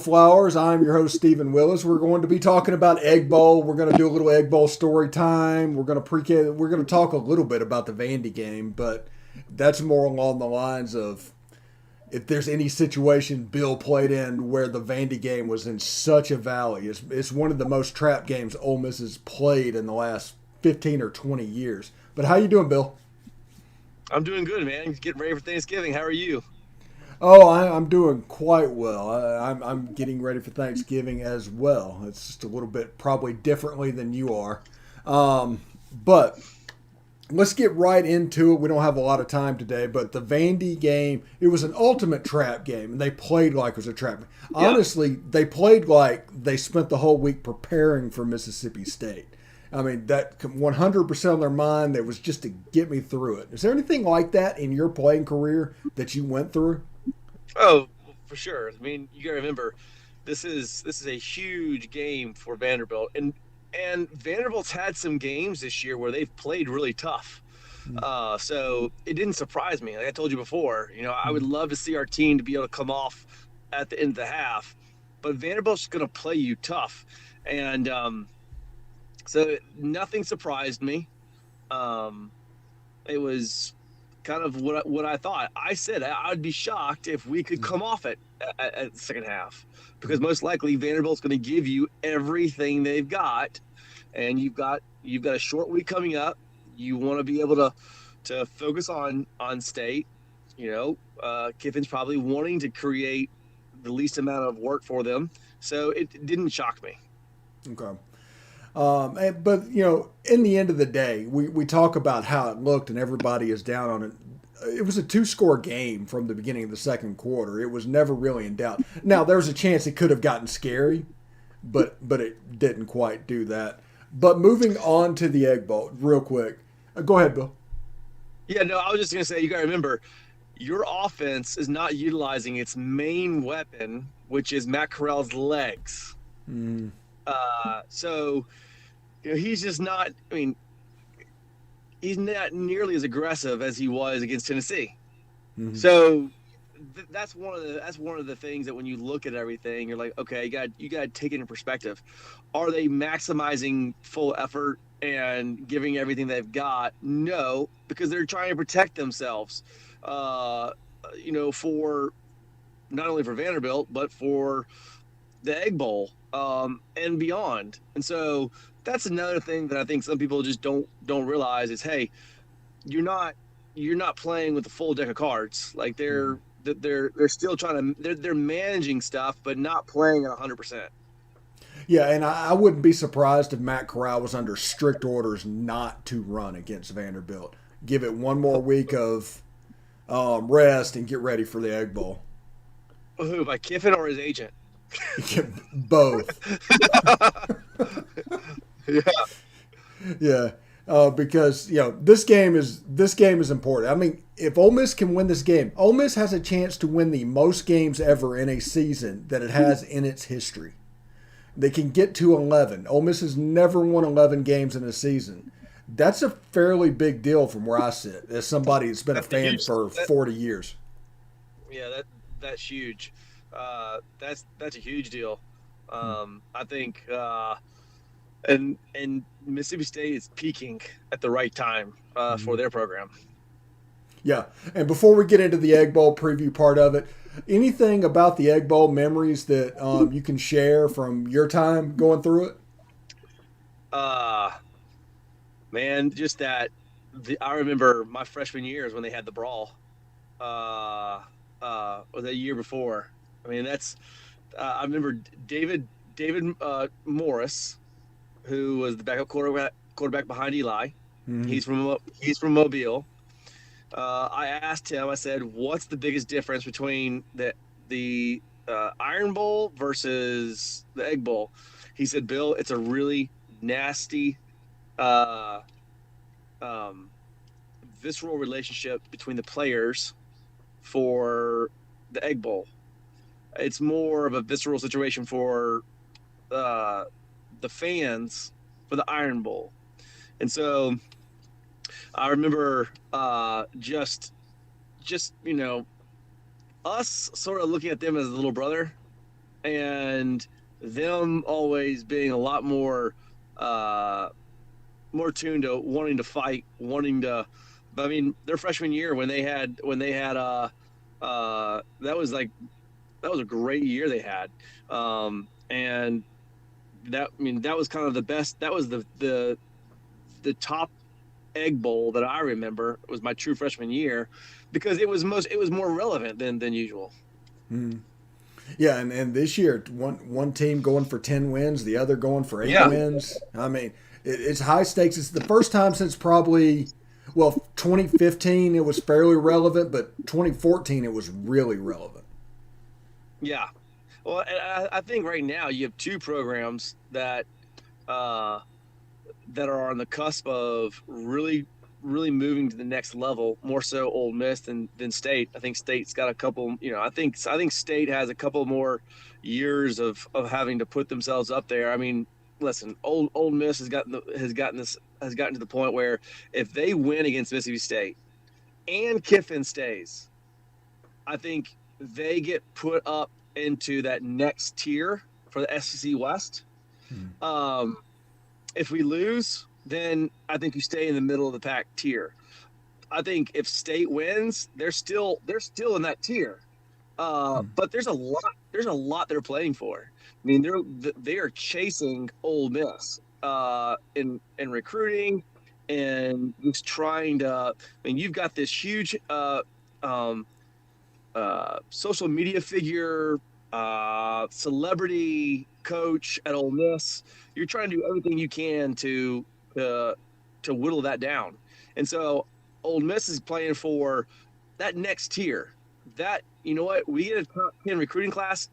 Flowers. I'm your host, Stephen Willis. We're going to be talking about Egg Bowl. We're going to do a little Egg Bowl story time. We're going to talk a little bit about the Vandy game, but that's more along the lines of if there's any situation Bill played in where the Vandy game was in such a valley. It's one of the most trap games Ole Miss has played in the last 15 or 20 years. But how you doing, Bill? I'm doing good, man. Getting ready for Thanksgiving. How are you? Oh, I'm doing quite well. I'm getting ready for Thanksgiving as well. It's just a little bit probably differently than you are. But let's get right into it. We don't have a lot of time today, but the Vandy game, it was an ultimate trap game, and they played like it was a trap. Yeah. Honestly, they played like they spent the whole week preparing for Mississippi State. I mean, that 100% on their mind, that was just to get me through it. Is there anything like that in your playing career that you went through? Oh, for sure. I mean, you gotta remember, this is a huge game for Vanderbilt, and Vanderbilt's had some games this year where they've played really tough. So it didn't surprise me. Like I told you before, I would love to see our team to be able to come off at the end of the half, but Vanderbilt's going to play you tough, and so nothing surprised me. Um, it was kind of what I thought. I said I'd be shocked if we could come off it at the second half, because most likely Vanderbilt's going to give you everything they've got, and you've got a short week coming up. You want to be able to focus on state. Kiffin's probably wanting to create the least amount of work for them, so it didn't shock me. Okay. But in the end of the day, we talk about how it looked, and everybody is down on it. It was a two-score game from the beginning of the second quarter. It was never really in doubt. Now there was a chance it could have gotten scary, but it didn't quite do that. But moving on to the Egg Bowl, real quick. Go ahead, Bill. Yeah, no, I was just gonna say you got to remember your offense is not utilizing its main weapon, which is Matt Corral's legs. Mm, So he's just not. I mean, he's not nearly as aggressive as he was against Tennessee. mm, So that's one of the things that when you look at everything, you're like, okay, you got to take it in perspective. Are they maximizing full effort and giving everything they've got? No, because they're trying to protect themselves. Uh, for not only for Vanderbilt but for the Egg Bowl and beyond. And so that's another thing that I think some people just don't realize is, hey, you're not you're not playing with the full deck of cards. Like mm. they're still trying to they're managing stuff, but not playing at 100%. Yeah, and I wouldn't be surprised if Matt Corral was under strict orders not to run against Vanderbilt. Give it one more week of rest and get ready for the Egg Bowl. Who, by Kiffin or his agent? Both. Yeah, Yeah, because this game is important. I mean, if Ole Miss can win this game, Ole Miss has a chance to win the most games ever in a season that it has in its history. They can get to 11. Ole Miss has never won 11 games in a season. That's a fairly big deal from where I sit, as somebody that's been a that's a fan huge. for That, 40 years. yeah, that's huge. That's a huge deal. I think, and Mississippi State is peaking at the right time for Mhm. their program. Yeah, and before we get into the Egg Bowl preview part of it, anything about the Egg Bowl memories that you can share from your time going through it? Uh, Man, just that. I remember my freshman years when they had the brawl. Uh, or the year before. I mean, that's. I remember David Morris, who was the backup quarterback behind Eli. Mhm. He's from Mobile. I asked him. I said, "What's the biggest difference between the Iron Bowl versus the Egg Bowl?" He said, "Bill, it's a really nasty, uh, um, visceral relationship between the players for the Egg Bowl. It's more of a visceral situation for uh, the fans for the Iron Bowl." And so I remember just us sort of looking at them as a little brother, and them always being a lot uh, more tuned to wanting to fight, wanting to. But I mean, their freshman year that was like that was a great year they had, and that was kind of the best. That was the top Egg Bowl that I remember. It was my true freshman year because it was more relevant than usual. Mm. Yeah, and this year one team going for 10 wins, the other going for 8 Yeah, wins. I mean, it's high stakes. It's the first time since probably 2015 it was fairly relevant, but 2014 it was really relevant. yeah. Well, and I think right now you have two programs uh, that are on the cusp of really moving to the next level. More so, Ole Miss than State. I think State's got a couple. I think State has a couple more years of having to put themselves up there. I mean, listen, Ole Miss has gotten to the point where if they win against Mississippi State and Kiffin stays, I think they get put up into that next tier for the SEC West. Hmm. Um, if we lose, then I think you stay in the middle of the pack tier. I think if State wins, they're still in that tier. Hmm. But there's a lot they're playing for. I mean, they are chasing Ole Miss in recruiting and just trying to. I mean, you've got this huge um, social media figure, celebrity coach at Ole Miss. You're trying to do everything you can uh, to whittle that down. And so Ole Miss is playing for that next tier. That you know what we get a top 10 recruiting class.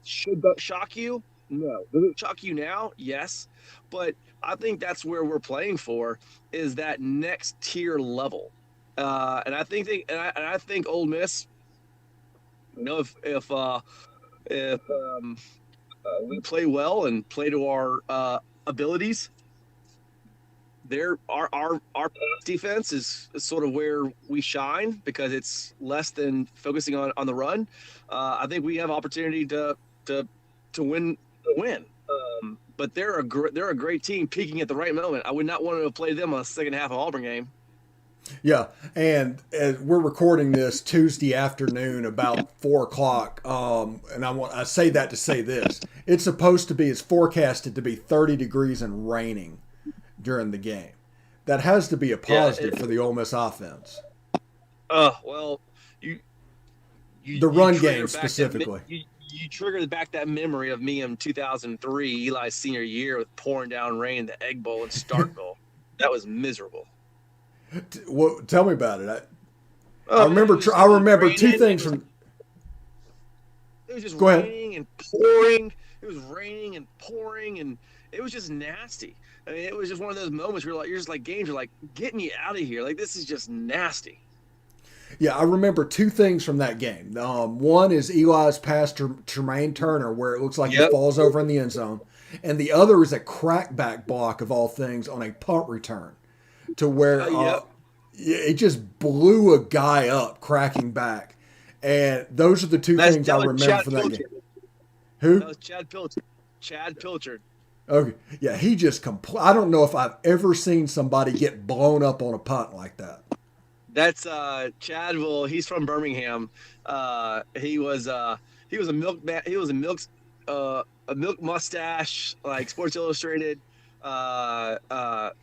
Should that shock you? No. Does it shock you now? Yes. But I think that's where we're playing for is that next tier level. And I think I think Ole Miss, if we play well and play to our abilities, our pass defense is sort of where we shine because it's less than focusing on the run. I think we have opportunity to win. But they're a great team peaking at the right moment. I would not want to play them a second half of Auburn game. Yeah, and we're recording this Tuesday afternoon about 4 o'clock. And I say that to say this: it's forecasted to be 30 degrees and raining during the game. That has to be a Yeah. positive for the Ole Miss offense. Well, you The you run game trigger back that specifically. you triggered back that memory of me in 2003, Eli's senior year, with pouring down rain, the Egg Bowl in Starkville. That was miserable. Well, tell me about it. I Oh man, remember. I it was remember two raining. things from. It was just Go ahead. raining and pouring. It was raining and pouring, and it was just nasty. I mean, it was just one of those moments where you're just like games are like getting you out of here. Like this is just nasty. Yeah, I remember two things from that game. One is Eli's pass to Tremaine Turner, where it looks like he Yep. falls over in the end zone, and the other is a crackback block of all things on a punt return, to where Yep. it just blew a guy up cracking back, and those are the two That's things I that was remember Chad from that game. Pilcher. That Who? was Chad Pilcher. Chad Pilcher. Okay, yeah, he just I don't know if I've ever seen somebody get blown up on a punt like that. That's Chad. Well, he's from Birmingham. He was a milk man. He was a milk mustache, like Sports Illustrated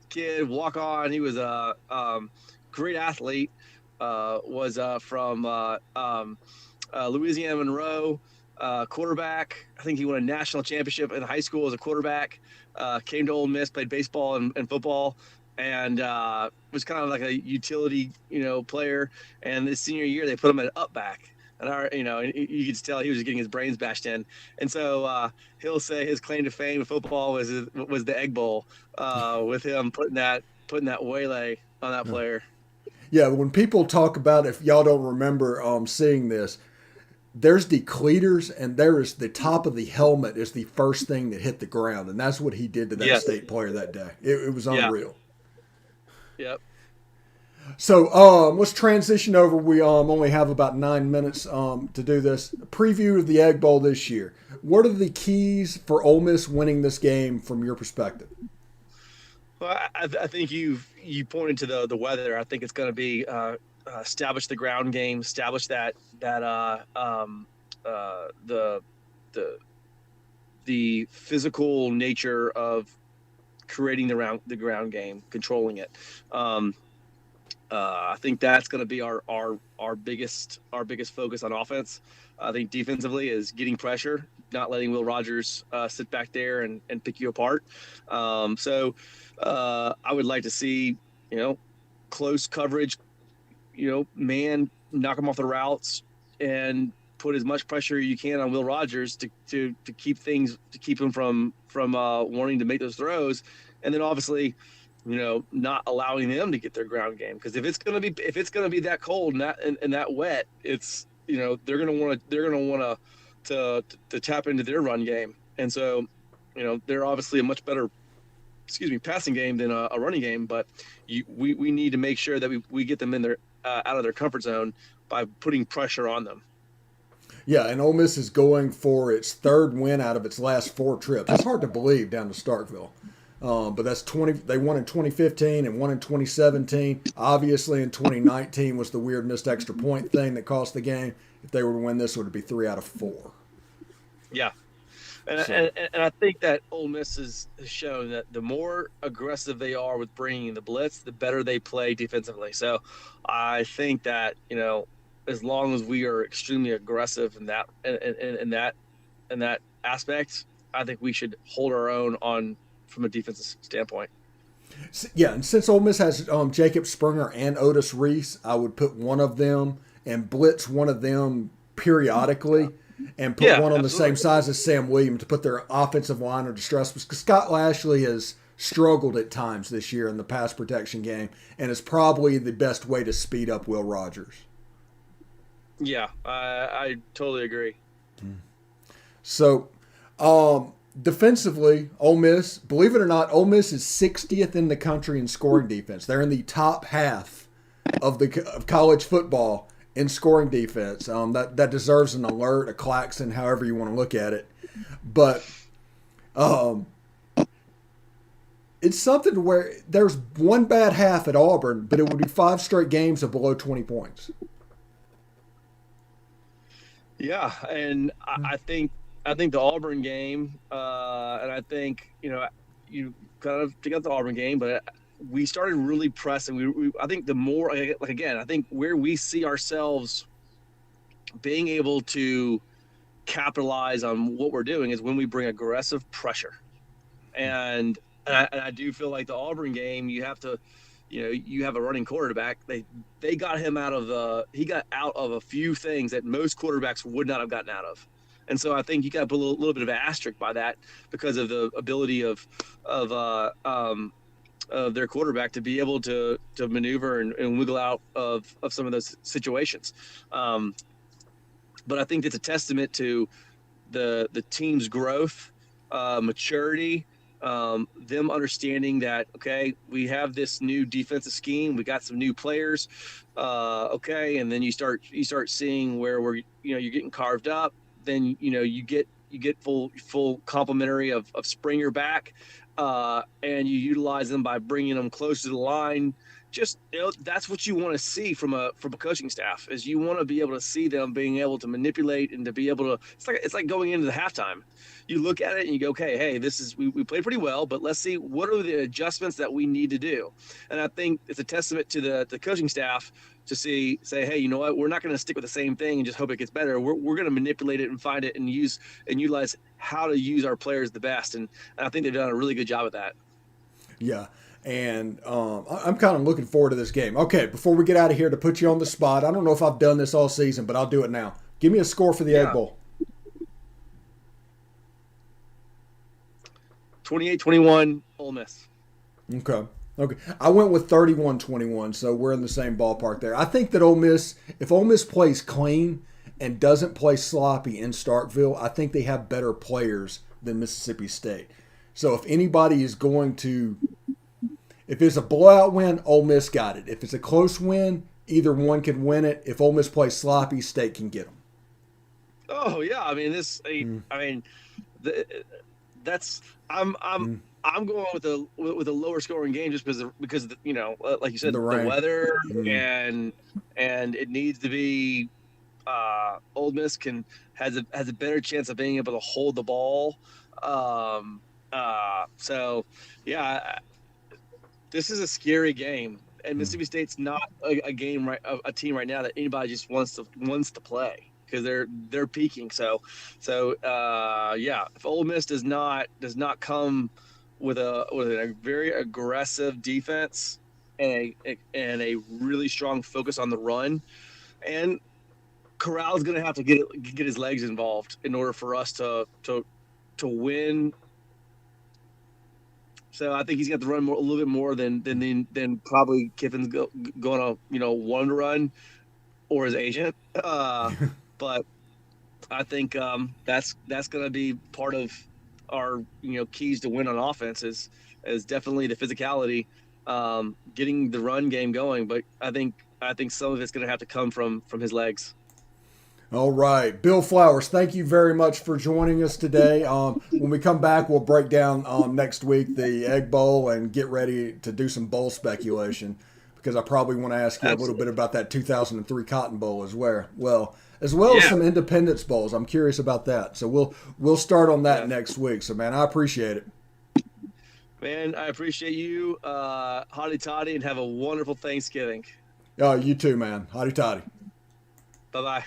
kid, walk on. He was a great athlete. Was from Louisiana Monroe. Quarterback. I think he won a national championship in high school as a quarterback. Came to Ole Miss, played baseball and football, and was kind of like a utility, player. And this senior year, they put him at up back. And you could tell he was getting his brains bashed in. And so he'll say his claim to fame in football was the Egg Bowl, with him putting that waylay on that player. Yeah, when people talk about, if y'all don't remember seeing this, there's the cleaters and there is the top of the helmet is the first thing that hit the ground, and that's what he did to that Yes. state player that day. It was Yeah. unreal. Yep. So let's transition over. We only have about 9 minutes to do this. A preview of the Egg Bowl this year. What are the keys for Ole Miss winning this game from your perspective? Well, I think you pointed to the weather. I think it's going to be establish the ground game, establish the the the physical nature of creating the ground game, controlling it. I think that's going to be our biggest focus on offense. I think defensively is getting pressure, not letting Will Rogers sit back there and pick you apart. I would like to see, close coverage, man, knock him off the routes and put as much pressure you can on Will Rogers to keep him from wanting to make those throws, and then obviously, not allowing them to get their ground game, because if it's gonna be that cold and that wet, it's they're gonna want to tap into their run game, and so they're obviously a much better passing game than a running game, but we need to make sure that we get them in their out of their comfort zone by putting pressure on them. Yeah, and Ole Miss is going for its third win out of its last 4 trips. It's hard to believe down to Starkville. But that's 20. They won in 2015 and won in 2017. Obviously, in 2019 was the weird missed extra point thing that cost the game. If they were to win this, it would be 3 out of 4. Yeah, and I think that Ole Miss has shown that the more aggressive they are with bringing the blitz, the better they play defensively. So I think that as long as we are extremely aggressive in that aspect, I think we should hold our own from a defensive standpoint. Yeah, and since Ole Miss has Jacob Springer and Otis Reese, I would put one of them and blitz one of them periodically and put one on the same size as Sam Williams to put their offensive line under distress, because Scott Lashley has struggled at times this year in the pass protection game and is probably the best way to speed up Will Rogers. Yeah, I totally agree. So, defensively, Ole Miss, believe it or not, Ole Miss is 60th in the country in scoring defense. They're in the top half of college football in scoring defense. That deserves an alert, a klaxon, however you want to look at it. But it's something where there's one bad half at Auburn, but it would be 5 straight games of below 20 points. Yeah, and I think the Auburn game, and I think you kind of took out the Auburn game, but we started really pressing. I think the more, like again, I think where we see ourselves being able to capitalize on what we're doing is when we bring aggressive pressure, and I do feel like the Auburn game, you have to. You have a running quarterback. They got him he got out of a few things that most quarterbacks would not have gotten out of. And so I think you got to put a little bit of an asterisk by that, because of the ability of their quarterback to be able to maneuver and wiggle out of some of those situations. But I think it's a testament to the team's growth, maturity, them understanding that, okay, we have this new defensive scheme, we got some new players, okay, and then you start seeing where you're getting carved up, then you get full complementary of Springer back, and you utilize them by bringing them close to the line. Just that's what you want to see from a coaching staff, is you want to be able to see them being able to manipulate and to be able to. It's like going into the halftime. You look at it and you go, okay, hey, this is we played pretty well, but let's see what are the adjustments that we need to do. And I think it's a testament to the coaching staff to say, hey, you know what, we're not going to stick with the same thing and just hope it gets better. We're going to manipulate it and find it and use and utilize how to use our players the best. And I think they've done a really good job at that. Yeah. And I'm kind of looking forward to this game. Okay, before we get out of here, to put you on the spot, I don't know if I've done this all season, but I'll do it now. Give me a score for the Egg Bowl. 28-21, Ole Miss. Okay. I went with 31-21, so we're in the same ballpark there. I think that if Ole Miss plays clean and doesn't play sloppy in Starkville, I think they have better players than Mississippi State. So if anybody is going to If it's a blowout win, Ole Miss got it. If it's a close win, either one can win it. If Ole Miss plays sloppy, State can get them. Oh yeah, I mean I mean, the, that's I'm going with a lower scoring game just because of like you said, The the rain. weather and it needs to be. Ole Miss has a better chance of being able to hold the ball. So yeah, this is a scary game, and Mississippi State's not a game a team right now that anybody just wants to play because they're peaking. So yeah, if Ole Miss does not come with a very aggressive defense and a really strong focus on the run, and Corral's going to have to get his legs involved in order for us to win. So I think he's got to run a little bit more than probably Kiffin's going to want to run, or his agent. But I think that's going to be part of our keys to win on offense is definitely the physicality, getting the run game going. But I think some of it's going to have to come from his legs. All right. Bill Flowers, thank you very much for joining us today. When we come back, we'll break down next week the Egg Bowl and get ready to do some bowl speculation because I probably want to ask you a little bit about that 2003 Cotton Bowl as well as some Independence Bowls. I'm curious about that. So we'll start on that next week. So, man, I appreciate it. Man, I appreciate you. Hotty toddy, and have a wonderful Thanksgiving. You too, man. Hotty toddy. Bye-bye.